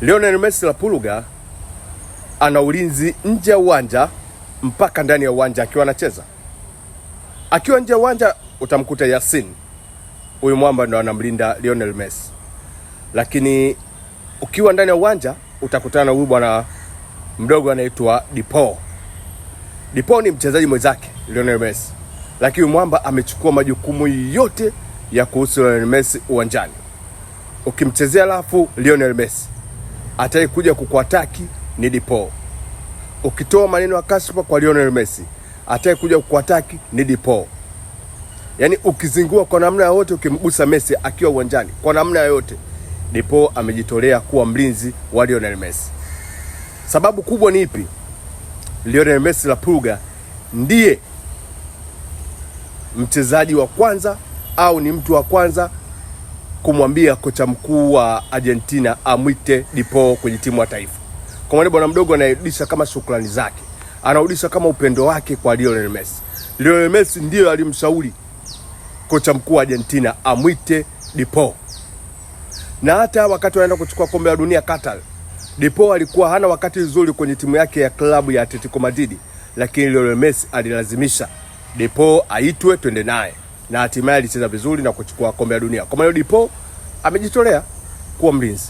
Lionel Messi la Pulga ana ulinzi nje ya uwanja mpaka ndani ya uwanja akiwa anacheza. Akiwa nje ya uwanja utamkuta Yasin. Huyu mwamba ndo anamlinda Lionel Messi. Lakini ukiwa ndani ya uwanja utakutana na huyu bwana mdogo anaitwa Dipo. Dipo ni mchezaji mwenzake Lionel Messi. Lakini mwamba amechukua majukumu yote ya kuhusu Lionel Messi uwanjani. Ukimchezea alafu Lionel Messi atakuja kukuataki ni Dipo. Ukitoa maneno ya kashfa kwa Lionel Messi atakuja kukuataki ni Dipo. Yaani ukizingua kwa namna yote, ukimgusa Messi akiwa uwanjani kwa namna yote, Dipo amejitolea kuwa mlinzi wa Lionel Messi. Sababu kubwa ni ipi? Lionel Messi la Pulga ndiye mchezaji wa kwanza au ni mtu wa kwanza kumwambia kocha mkuu wa Argentina amwite Dipo kwenye timu ya taifa. Kwa maana bwana mdogo anarudisha kama shukrani zake, anarudisha kama upendo wake kwa Lionel Messi. Lionel Messi ndiye alimshauri kocha mkuu wa Argentina amwite Dipo. Na hata wakati wanaenda kuchukua kombe la dunia Qatar, Dipo alikuwa hana wakati nzuri kwenye timu yake ya klabu ya Atletico Madrid, lakini Lionel Messi alilazimisha Dipo aitwe twende naye, na hatimaye alicheza vizuri na kuchukua kombe la dunia. Kwa maana Dipo amejitolea kuwa mlinzi.